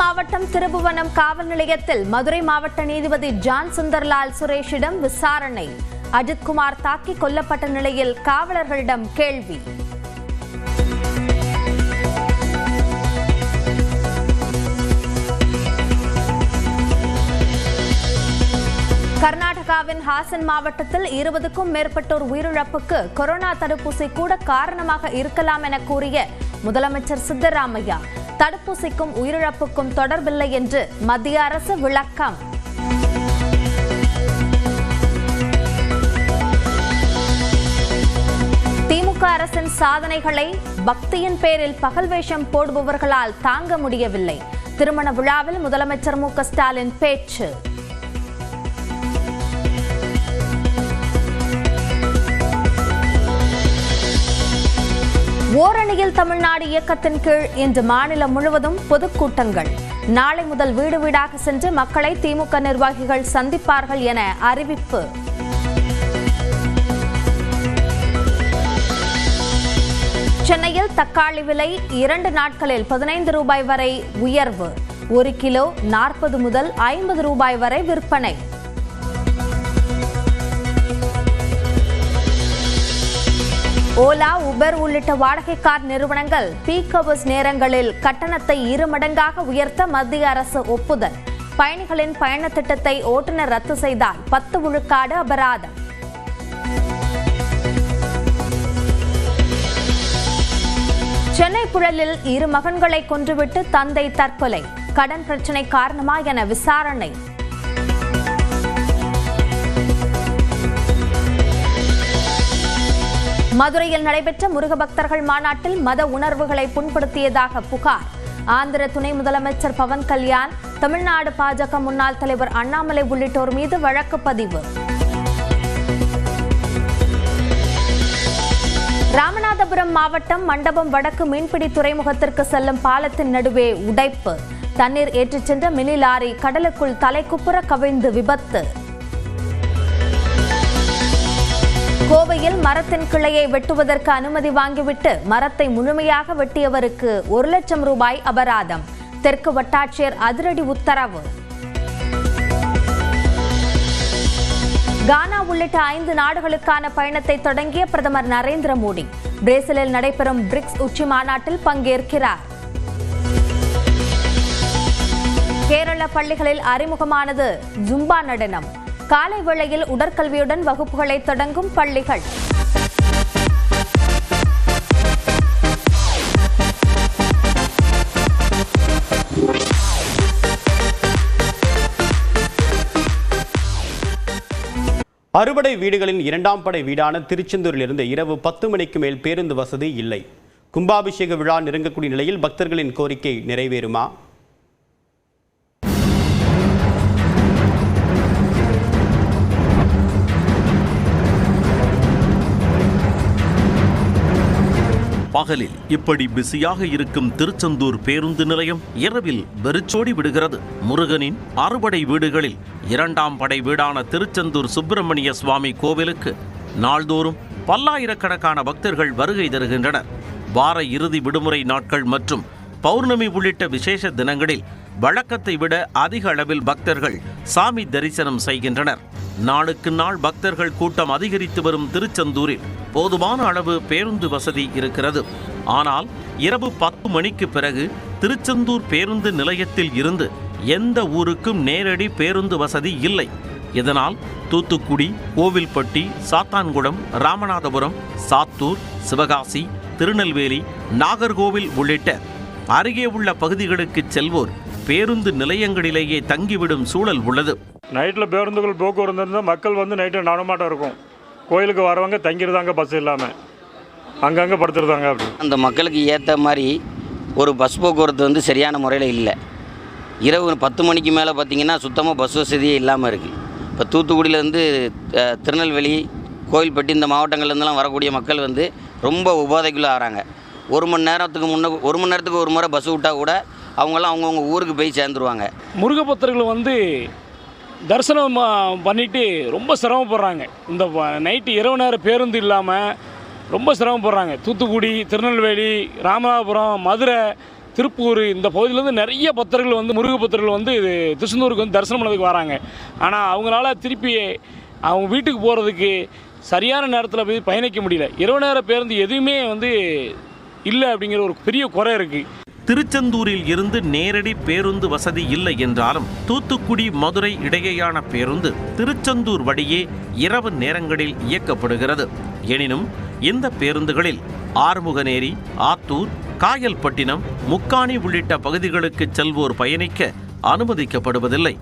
மாவட்டம் திருபுவனம் காவல் நிலையத்தில் மதுரை மாவட்ட நீதிபதி ஜான் சுந்தர்லால் சுரேஷிடம் விசாரணை. அஜித்குமார் தாக்கி கொல்லப்பட்ட நிலையில் காவலர்களிடம் கேள்வி. கர்நாடகாவின் ஹாசன் மாவட்டத்தில் 20க்கும் மேற்பட்டோர் உயிரிழப்புக்கு கொரோனா தடுப்பூசி கூட காரணமாக இருக்கலாம் என கூறிய முதலமைச்சர் சித்தராமையா, தடுப்பூசிக்கும் உயிரிழப்புக்கும் தொடர்பில்லை என்று மத்திய அரசு விளக்கம். திமுக அரசின் சாதனைகளை பக்தியின் பேரில் பகல் வேஷம் போடுபவர்களால் தாங்க முடியவில்லை. திருமண விழாவில் முதலமைச்சர் மு க ஸ்டாலின் பேச்சு. ஓரணியில் தமிழ்நாடு இயக்கத்தின் கீழ் இன்று மாநிலம் முழுவதும் பொதுக்கூட்டங்கள். நாளை முதல் வீடு வீடாக சென்று மக்களை திமுக நிர்வாகிகள் சந்திப்பார்கள் என அறிவிப்பு. சென்னையில் தக்காளி விலை 2 நாட்களில் 15 ரூபாய் வரை உயர்வு. 1 கிலோ 40 முதல் 50 ரூபாய் வரை விற்பனை. ஓலா, உபர் உள்ளிட்ட வாடகை கார் நிறுவனங்கள் பீக் ஹவர்ஸ் நேரங்களில் கட்டணத்தை 2 மடங்காக உயர்த்த மத்திய அரசு ஒப்புதல். பயணிகளின் பயண திட்டத்தை ஓட்டுநர் ரத்து செய்தால் 10 விழுக்காடு அபராதம். சென்னை புழலில் 2 மகன்களை கொன்றுவிட்டு தந்தை தற்கொலை. கடன் பிரச்சினை காரணமா என விசாரணை. மதுரையில் நடைபெற்ற முருக பக்தர்கள் மாநாட்டில் மத உணர்வுகளை புண்படுத்தியதாக புகார். ஆந்திர துணை முதலமைச்சர் பவன் கல்யாண், தமிழ்நாடு பாஜக முன்னாள் தலைவர் அண்ணாமலை உள்ளிட்டோர் மீது வழக்கு பதிவு. ராமநாதபுரம் மாவட்டம் மண்டபம் வடக்கு மீன்பிடி துறைமுகத்திற்கு செல்லும் பாலத்தின் நடுவே உடைப்பு. தண்ணீர் ஏற்றிச் சென்ற மினி லாரி கடலுக்குள் தலைக்குப்புற கவிழ்ந்து விபத்து. கோவையில் மரத்தின் கிளையை வெட்டுவதற்கு அனுமதி வாங்கிவிட்டு மரத்தை முழுமையாக வெட்டியவருக்கு 1 லட்சம் ரூபாய் அபராதம். தெற்கு வட்டாட்சியர் அதிரடி உத்தரவு. கானா உள்ளிட்ட 5 நாடுகளுக்கான பயணத்தை தொடங்கிய பிரதமர் நரேந்திர மோடி பிரேசிலில் நடைபெறும் பிரிக்ஸ் உச்சி மாநாட்டில் பங்கேற்கிறார். கேரள பள்ளிகளில் அறிமுகமானது ஜும்பா நடனம். காலை வேளையில் உடற்கல்வியுடன் வகுப்புகளை தொடங்கும் பள்ளிகள். அறுபடை வீடுகளின் 2ஆம் படை வீடான திருச்செந்தூரிலிருந்து இரவு 10 மணிக்கு மேல் பேருந்து வசதி இல்லை. கும்பாபிஷேக விழா நெருங்கக்கூடிய நிலையில் பக்தர்களின் கோரிக்கை நிறைவேறுமா? பகலில் இப்படி பிஸியாக இருக்கும் திருச்செந்தூர் பேருந்து நிலையம் இரவில் வெறிச்சோடி விடுகிறது. முருகனின் அறுபடை வீடுகளில் 2ஆம் படை வீடான திருச்செந்தூர் சுப்பிரமணிய சுவாமி கோவிலுக்கு நாள்தோறும் பல்லாயிரக்கணக்கான பக்தர்கள் வருகை தருகின்றனர். வார இறுதி விடுமுறை நாட்கள் மற்றும் பௌர்ணமி உள்ளிட்ட விசேஷ தினங்களில் வழக்கத்தை விட அதிக அளவில் பக்தர்கள் சாமி தரிசனம் செய்கின்றனர். நாளுக்கு நாள் பக்தர்கள் கூட்டம் அதிகரித்து வரும் திருச்செந்தூரில் போதுமான அளவு பேருந்து வசதி இருக்கிறது. ஆனால் இரவு 10 மணிக்கு பிறகு திருச்செந்தூர் பேருந்து நிலையத்தில் இருந்து எந்த ஊருக்கும் நேரடி பேருந்து வசதி இல்லை. இதனால் தூத்துக்குடி, கோவில்பட்டி, சாத்தான்குளம், ராமநாதபுரம், சாத்தூர், சிவகாசி, திருநெல்வேலி, நாகர்கோவில் உள்ளிட்ட அருகே உள்ள பகுதிகளுக்கு செல்வோர் பேருந்து நிலையங்களிலேயே தங்கிவிடும் சூழல் உள்ளது. நைட்டில் பேருந்துகள் போக்குவரத்து இருந்தால் மக்கள் நைட்டில் நடமாட்டம் இருக்கும். கோயிலுக்கு வரவங்க தங்கிடுதாங்க, பஸ் இல்லாமல் அங்கங்கே படுத்துருதாங்க. அப்படி அந்த மக்களுக்கு ஏற்ற மாதிரி ஒரு பஸ் போக்குவரத்து சரியான முறையில் இல்லை. இரவு 10 மணிக்கு மேலே பார்த்திங்கன்னா சுத்தமாக பஸ் வசதியே இல்லாமல் இருக்குது. இப்போ தூத்துக்குடியிலேருந்து திருநெல்வேலி, கோயில்பட்டி இந்த மாவட்டங்கள்லேருந்துலாம் வரக்கூடிய மக்கள் ரொம்ப உபாதைக்குள்ளே ஆகிறாங்க. 1 மணி நேரத்துக்கு ஒரு முறை பஸ் விட்டால் கூட அவங்களாம் அவங்கவுங்க ஊருக்கு போய் சேர்ந்துருவாங்க. முருகபக்தர்கள் தரிசனம் பண்ணிட்டு ரொம்ப சிரமப்படுறாங்க. இந்த நைட்டு இரவு நேர பேருந்து இல்லாமல் ரொம்ப சிரமப்படுறாங்க. தூத்துக்குடி, திருநெல்வேலி, ராமநாதபுரம், மதுரை, திருப்பூர் இந்த பகுதியிலேருந்து நிறைய பக்தர்கள் வந்து முருக பக்தர்கள் வந்து இது திருச்செந்தூருக்கு வந்து தரிசனம் பண்ணதுக்கு வராங்க. ஆனால் அவங்களால திருப்பி அவங்க வீட்டுக்கு போகிறதுக்கு சரியான நேரத்தில் போய் பயணிக்க முடியல. இரவு நேர பேருந்து எதுவுமே வந்து இல்லை அப்படிங்கிற ஒரு பெரிய குறை இருக்குது. திருச்செந்தூரில் இருந்து நேரடி பேருந்து வசதி இல்லை என்றாலும் தூத்துக்குடி மதுரை இடையேயான பேருந்து திருச்செந்தூர் வழியே இரவு நேரங்களில் இயக்கப்படுகிறது. எனினும் இந்த பேருந்துகளில் ஆறுமுகநேரி, ஆத்தூர், காயல்பட்டினம், முக்காணி உள்ளிட்ட பகுதிகளுக்கு செல்வோர் பயணிக்க அனுமதிக்கப்படுவதில்லை.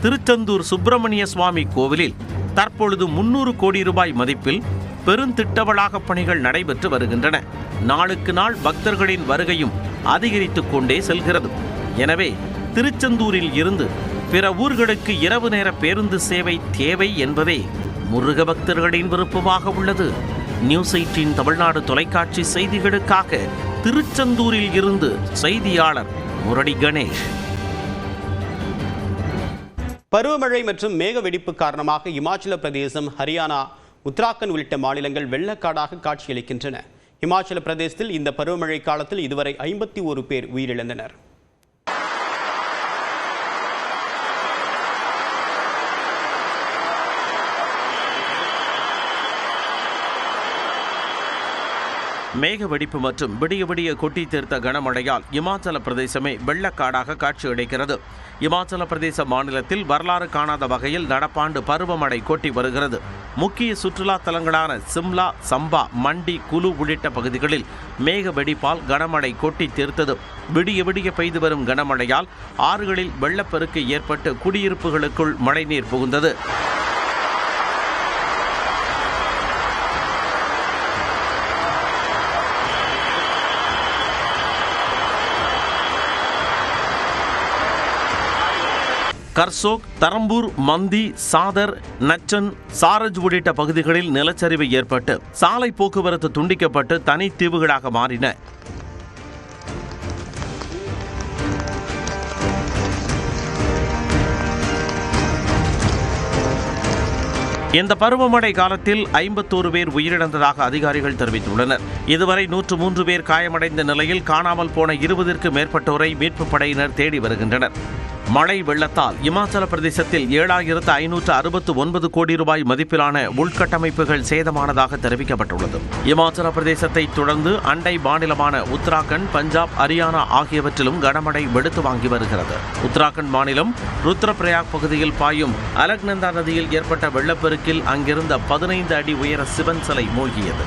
திருச்செந்தூர் சுப்பிரமணிய சுவாமி கோவிலில் தற்பொழுது 300 கோடி ரூபாய் மதிப்பில் பெருந்திட்ட வளாக பணிகள் நடைபெற்று வருகின்றன. நாளுக்கு நாள் பக்தர்களின் வருகையும் அதிகரித்துக் கொண்டே செல்கிறது. எனவே திருச்செந்தூரில் இருந்து பிற ஊர்களுக்கு இரவு நேர பேருந்து சேவை தேவை என்பதே முருக பக்தர்களின் விருப்பமாக உள்ளது. நியூஸ் 18 தமிழ்நாடு தொலைக்காட்சி செய்திகளுக்காக திருச்செந்தூரில் இருந்து செய்தியாளர் முரளி கணேஷ். பருவமழை மற்றும் மேக வெடிப்பு காரணமாக இமாச்சல பிரதேசம், ஹரியானா, உத்தராகண்ட் உள்ளிட்ட மாநிலங்கள் வெள்ளக்காடாக காட்சியளிக்கின்றன. இமாச்சல பிரதேசத்தில் இந்த பருவமழை காலத்தில் இதுவரை 51 பேர் உயிரிழந்தனர். மேக வெடிப்பு மற்றும் விடிய விடிய கொட்டி தீர்த்த கனமழையால் இமாச்சல பிரதேசமே வெள்ளக்காடாக காட்சியளிக்கிறது. இமாச்சல பிரதேச மாநிலத்தில் வரலாறு காணாத வகையில் நடப்பாண்டு பருவமழை கொட்டி வருகிறது. முக்கிய சுற்றுலா தலங்களான சிம்லா, சம்பா, மண்டி, குலு உள்ளிட்ட பகுதிகளில் மேக வெடிப்பால் கனமழை கொட்டி தீர்த்தது. விடிய விடிய பெய்து வரும் கனமழையால் ஆறுகளில் வெள்ளப்பெருக்கு ஏற்பட்டு குடியிருப்புகளுக்குள் மழைநீர் புகுந்தது. கர்சோக், தரம்பூர், மந்தி, சாதர், நச்சன், சாரஜ் உள்ளிட்ட பகுதிகளில் நிலச்சரிவு ஏற்பட்டு சாலை போக்குவரத்து துண்டிக்கப்பட்டு தனித்தீவுகளாக மாறின. இந்த பருவமழை காலத்தில் 51 பேர் உயிரிழந்ததாக அதிகாரிகள் தெரிவித்துள்ளனர். இதுவரை 103 பேர் காயமடைந்த நிலையில் காணாமல் போன 20க்கும் மேற்பட்டோரை மீட்புப் படையினர் தேடி வருகின்றனர். மழை வெள்ளத்தால் இமாச்சல பிரதேசத்தில் 7569 கோடி ரூபாய் மதிப்பிலான உள்கட்டமைப்புகள் சேதமானதாக தெரிவிக்கப்பட்டுள்ளது. இமாச்சல பிரதேசத்தை தொடர்ந்து அண்டை மாநிலமான உத்தராகண்ட், பஞ்சாப், ஹரியானா ஆகியவற்றிலும் கனமழை வெளுத்து வாங்கி வருகிறது. உத்தராகண்ட் மாநிலம் ருத்ரபிரயாக் பகுதியில் பாயும் அலக்நந்தா நதியில் ஏற்பட்ட வெள்ளப்பெருக்கில் அங்கிருந்த 15 அடி உயர சிவன் சிலை மூழ்கியது.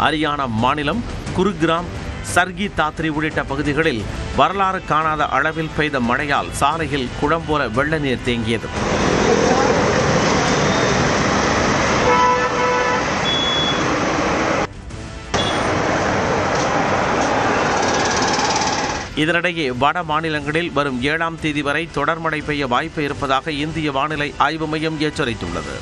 ஹரியானா மாநிலம் குருகிராம், சர்கி தாத்ரி உள்ளிட்ட பகுதிகளில் வரலாறு காணாத அளவில் பெய்த மழையால் சாலையில் குளம் போல வெள்ள நீர் தேங்கியது. இதனிடையே வட மாநிலங்களில் வரும் 7ஆம் தேதி வரை தொடர் மழை பெய்ய வாய்ப்பு இருப்பதாக இந்திய வானிலை ஆய்வு மையம் எச்சரித்துள்ளது.